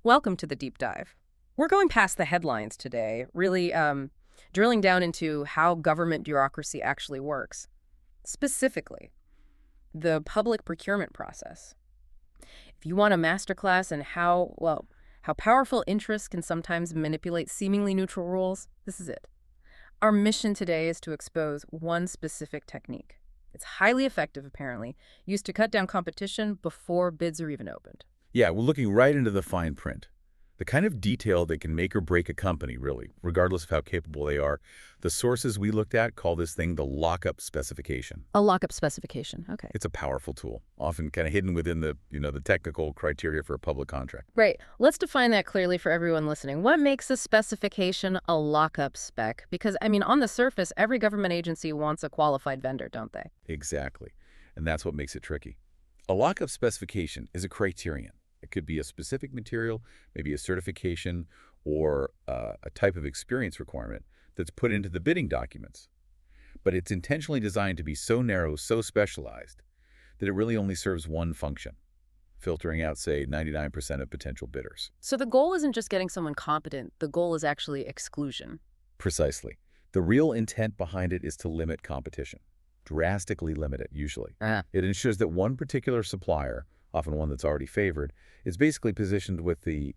Welcome to the deep dive. We're going past the headlines today, really drilling down into how government bureaucracy actually works. Specifically, the public procurement process. If you want a masterclass in how powerful interests can sometimes manipulate seemingly neutral rules, this is it. Our mission today is to expose one specific technique. It's highly effective, apparently, used to cut down competition before bids are even opened. Yeah, we're looking right into the fine print. The kind of detail that can make or break a company, really, regardless of how capable they are. The sources we looked at call this thing the lockup specification. A lockup specification, okay. It's a powerful tool, often kind of hidden within the technical criteria for a public contract. Right. Let's define that clearly for everyone listening. What makes a specification a lockup spec? Because, on the surface, every government agency wants a qualified vendor, don't they? Exactly. And that's what makes it tricky. A lockup specification is a criterion. It could be a specific material, maybe a certification, or a type of experience requirement that's put into the bidding documents. But it's intentionally designed to be so narrow, so specialized, that it really only serves one function, filtering out, say, 99% of potential bidders. So the goal isn't just getting someone competent. The goal is actually exclusion. Precisely. The real intent behind it is to limit competition, drastically limit it, usually. It ensures that one particular supplier, often one that's already favored, is basically positioned with the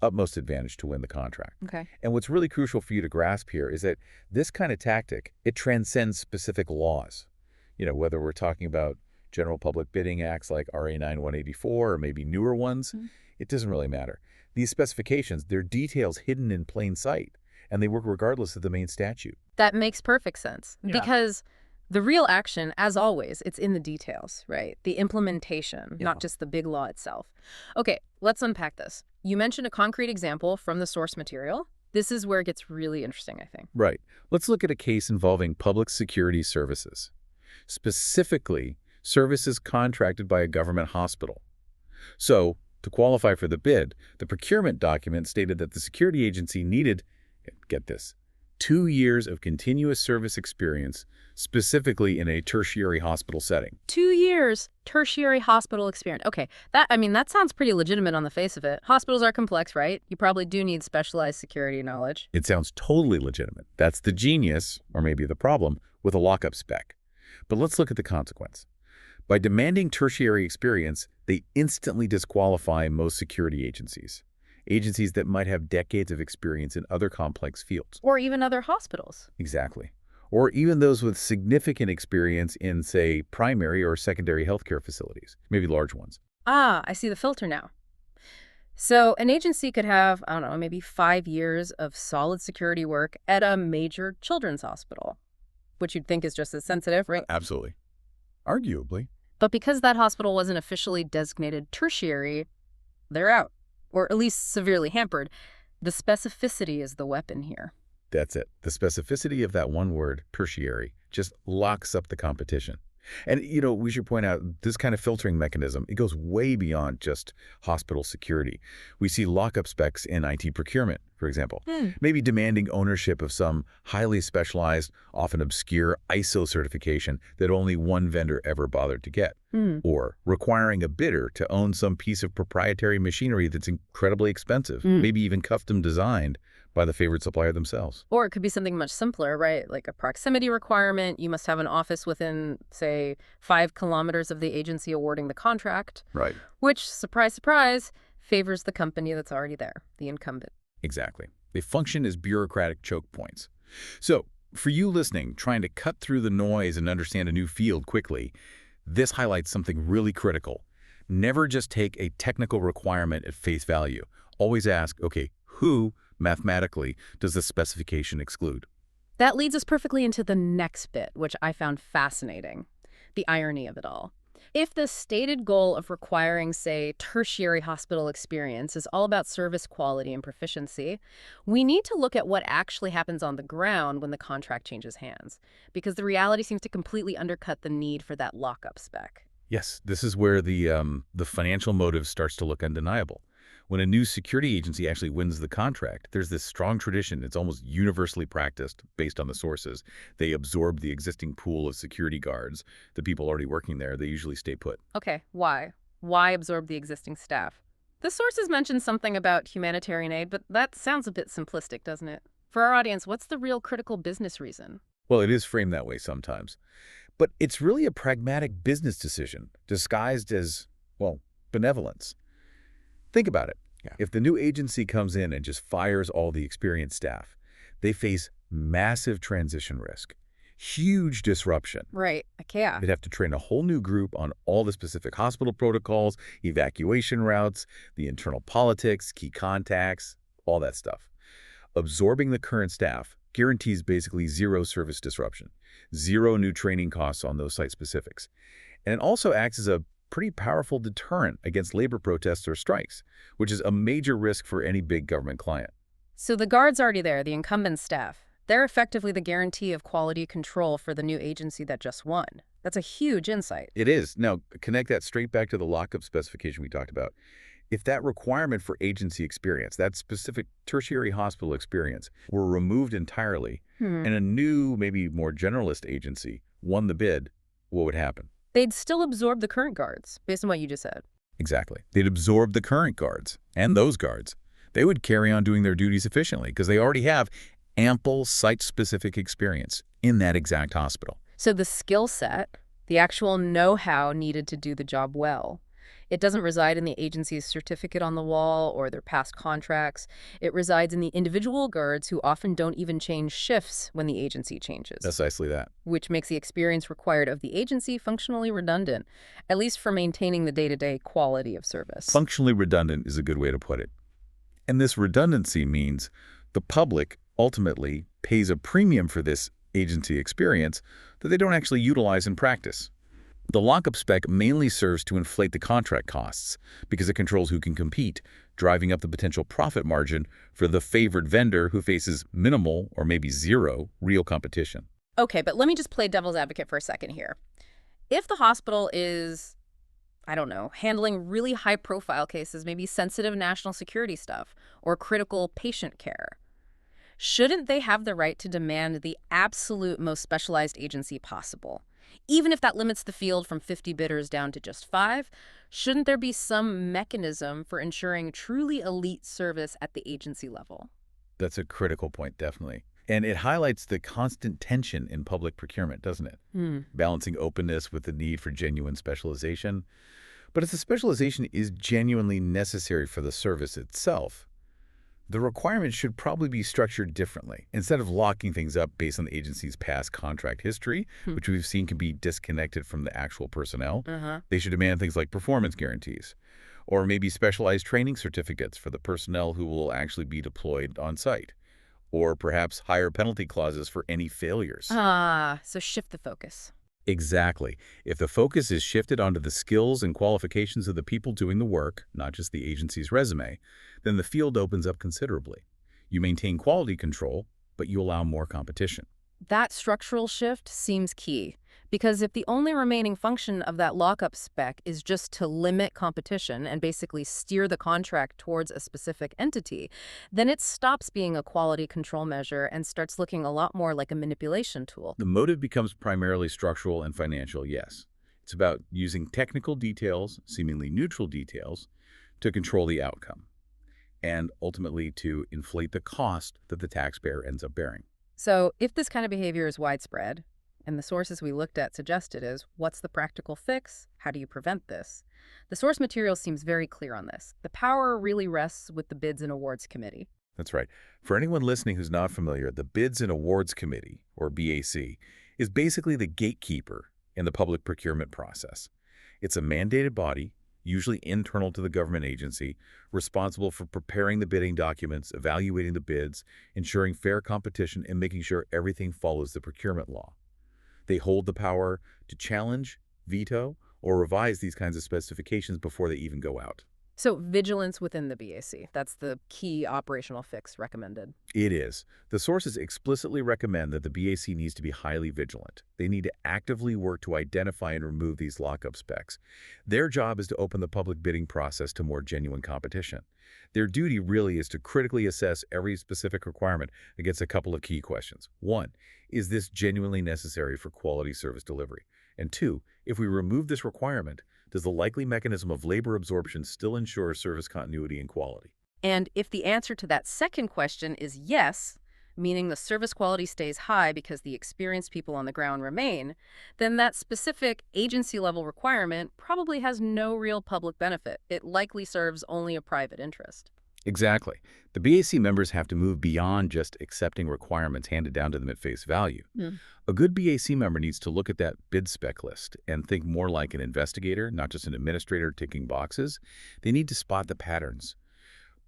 utmost advantage to win the contract. Okay. And what's really crucial for you to grasp here is that this kind of tactic, it transcends specific laws. Whether we're talking about general public bidding acts like RA12009 or maybe newer ones, it doesn't really matter. These specifications, they're details hidden in plain sight, and they work regardless of the main statute. That makes perfect sense. Yeah. Because the real action, as always, it's in the details, right? The implementation, not just the big law itself. Okay, let's unpack this. You mentioned a concrete example from the source material. This is where it gets really interesting, I think. Right. Let's look at a case involving public security services, specifically services contracted by a government hospital. So, to qualify for the bid, the procurement document stated that the security agency needed, get this, 2 years of continuous service experience, specifically in a tertiary hospital setting. 2 years, tertiary hospital experience. Okay, that sounds pretty legitimate on the face of it. Hospitals are complex, right? You probably do need specialized security knowledge. It sounds totally legitimate. That's the genius, or maybe the problem, with a lockup spec. But let's look at the consequence. By demanding tertiary experience, they instantly disqualify most security agencies that might have decades of experience in other complex fields. Or even other hospitals. Exactly. Or even those with significant experience in, say, primary or secondary healthcare facilities, maybe large ones. I see the filter now. So an agency could have, maybe 5 years of solid security work at a major children's hospital, which you'd think is just as sensitive, right? Absolutely. Arguably. But because that hospital wasn't officially designated tertiary, they're out. Or at least severely hampered. The specificity is the weapon here. That's it. The specificity of that one word, tertiary, just locks up the competition. And, we should point out this kind of filtering mechanism, it goes way beyond just hospital security. We see lockup specs in IT procurement, for example, maybe demanding ownership of some highly specialized, often obscure ISO certification that only one vendor ever bothered to get, or requiring a bidder to own some piece of proprietary machinery that's incredibly expensive, maybe even custom designed by the favored supplier themselves. Or it could be something much simpler, right? Like a proximity requirement. You must have an office within, say, 5 kilometers of the agency awarding the contract. Right. Which, surprise, surprise, favors the company that's already there, the incumbent. Exactly. They function as bureaucratic choke points. So, for you listening, trying to cut through the noise and understand a new field quickly, this highlights something really critical. Never just take a technical requirement at face value. Always ask, okay, who mathematically does the specification exclude? That leads us perfectly into the next bit, which I found fascinating. The irony of it all. If the stated goal of requiring, say, tertiary hospital experience is all about service quality and proficiency, we need to look at what actually happens on the ground when the contract changes hands, because the reality seems to completely undercut the need for that lockup spec. Yes, this is where the financial motive starts to look undeniable. When a new security agency actually wins the contract, there's this strong tradition. It's almost universally practiced based on the sources. They absorb the existing pool of security guards. The people already working there, they usually stay put. Okay, why? Why absorb the existing staff? The sources mentioned something about humanitarian aid, but that sounds a bit simplistic, doesn't it? For our audience, what's the real critical business reason? Well, it is framed that way sometimes. But it's really a pragmatic business decision disguised as, well, benevolence. Think about it. Yeah. If the new agency comes in and just fires all the experienced staff, they face massive transition risk, huge disruption. Right, yeah. They'd have to train a whole new group on all the specific hospital protocols, evacuation routes, the internal politics, key contacts, all that stuff. Absorbing the current staff guarantees basically zero service disruption, zero new training costs on those site specifics. And it also acts as a pretty powerful deterrent against labor protests or strikes, which is a major risk for any big government client. So the guard's already there, the incumbent staff. They're effectively the guarantee of quality control for the new agency that just won. That's a huge insight. It is. Now, connect that straight back to the lockup specification we talked about. If that requirement for agency experience, that specific tertiary hospital experience, were removed entirely, and a new, maybe more generalist agency won the bid, what would happen? They'd still absorb the current guards, based on what you just said. Exactly. They'd absorb the current guards and those guards. They would carry on doing their duties efficiently because they already have ample site-specific experience in that exact hospital. So the skill set, the actual know-how needed to do the job well, it doesn't reside in the agency's certificate on the wall or their past contracts. It resides in the individual guards who often don't even change shifts when the agency changes. Precisely that. Which makes the experience required of the agency functionally redundant, at least for maintaining the day-to-day quality of service. Functionally redundant is a good way to put it. And this redundancy means the public ultimately pays a premium for this agency experience that they don't actually utilize in practice. The lockup spec mainly serves to inflate the contract costs because it controls who can compete, driving up the potential profit margin for the favored vendor who faces minimal or maybe zero real competition. Okay, but let me just play devil's advocate for a second here. If the hospital is, I don't know, handling really high-profile cases, maybe sensitive national security stuff, or critical patient care, shouldn't they have the right to demand the absolute most specialized agency possible? Even if that limits the field from 50 bidders down to just 5, shouldn't there be some mechanism for ensuring truly elite service at the agency level? That's a critical point, definitely. And it highlights the constant tension in public procurement, doesn't it? Balancing openness with the need for genuine specialization. But if the specialization is genuinely necessary for the service itself, the requirement should probably be structured differently. Instead of locking things up based on the agency's past contract history, which we've seen can be disconnected from the actual personnel, they should demand things like performance guarantees, or maybe specialized training certificates for the personnel who will actually be deployed on site, or perhaps higher penalty clauses for any failures. So shift the focus. Exactly. If the focus is shifted onto the skills and qualifications of the people doing the work, not just the agency's resume, then the field opens up considerably. You maintain quality control, but you allow more competition. That structural shift seems key, because if the only remaining function of that lockup spec is just to limit competition and basically steer the contract towards a specific entity, then it stops being a quality control measure and starts looking a lot more like a manipulation tool. The motive becomes primarily structural and financial, yes. It's about using technical details, seemingly neutral details, to control the outcome, and ultimately to inflate the cost that the taxpayer ends up bearing. So if this kind of behavior is widespread, and the sources we looked at suggested is, what's the practical fix? How do you prevent this? The source material seems very clear on this. The power really rests with the Bids and Awards Committee. That's right. For anyone listening who's not familiar, the Bids and Awards Committee, or BAC, is basically the gatekeeper in the public procurement process. It's a mandated body, usually internal to the government agency, responsible for preparing the bidding documents, evaluating the bids, ensuring fair competition, and making sure everything follows the procurement law. They hold the power to challenge, veto, or revise these kinds of specifications before they even go out. So vigilance within the BAC, that's the key operational fix recommended. It is. The sources explicitly recommend that the BAC needs to be highly vigilant. They need to actively work to identify and remove these lockup specs. Their job is to open the public bidding process to more genuine competition. Their duty really is to critically assess every specific requirement against a couple of key questions. 1, is this genuinely necessary for quality service delivery? And 2, if we remove this requirement, Does the likely mechanism of labor absorption still ensure service continuity and quality? And if the answer to that second question is yes, meaning the service quality stays high because the experienced people on the ground remain, then that specific agency-level requirement probably has no real public benefit. It likely serves only a private interest. Exactly. The BAC members have to move beyond just accepting requirements handed down to them at face value. Hmm. A good BAC member needs to look at that bid spec list and think more like an investigator, not just an administrator ticking boxes. They need to spot the patterns.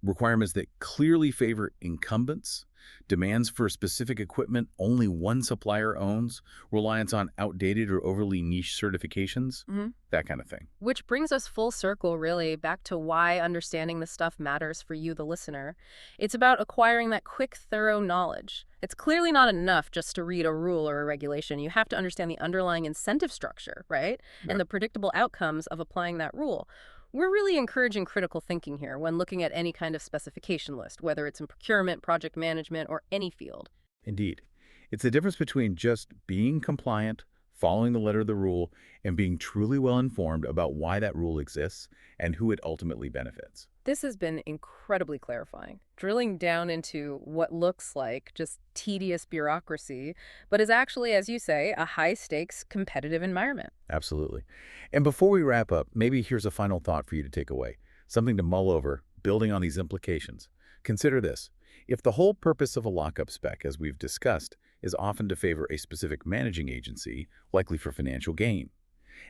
Requirements that clearly favor incumbents, demands for specific equipment only one supplier owns, reliance on outdated or overly niche certifications, Hmm. that kind of thing. Which brings us full circle, really, back to why understanding this stuff matters for you, the listener. It's about acquiring that quick, thorough knowledge. It's clearly not enough just to read a rule or a regulation. You have to understand the underlying incentive structure, right? Yeah. And the predictable outcomes of applying that rule. We're really encouraging critical thinking here when looking at any kind of specification list, whether it's in procurement, project management, or any field. Indeed. It's the difference between just being compliant, following the letter of the rule, and being truly well informed about why that rule exists and who it ultimately benefits. This has been incredibly clarifying, drilling down into what looks like just tedious bureaucracy, but is actually, as you say, a high-stakes competitive environment. Absolutely. And before we wrap up, maybe here's a final thought for you to take away, something to mull over, building on these implications. Consider this. If the whole purpose of a lockup spec, as we've discussed, is often to favor a specific managing agency, likely for financial gain,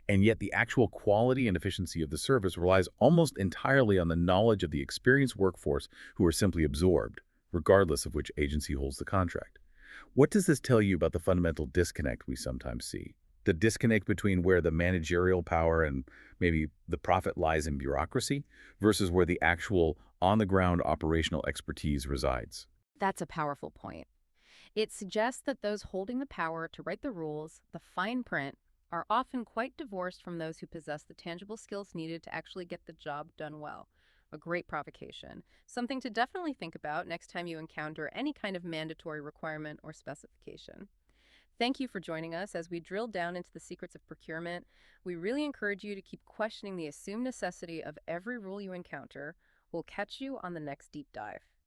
and yet the actual quality and efficiency of the service relies almost entirely on the knowledge of the experienced workforce who are simply absorbed, regardless of which agency holds the contract. What does this tell you about the fundamental disconnect we sometimes see? The disconnect between where the managerial power and maybe the profit lies in bureaucracy versus where the actual on-the-ground operational expertise resides. That's a powerful point. It suggests that those holding the power to write the rules, the fine print, are often quite divorced from those who possess the tangible skills needed to actually get the job done well. A great provocation. Something to definitely think about next time you encounter any kind of mandatory requirement or specification. Thank you for joining us as we drill down into the secrets of procurement. We really encourage you to keep questioning the assumed necessity of every rule you encounter. We'll catch you on the next deep dive.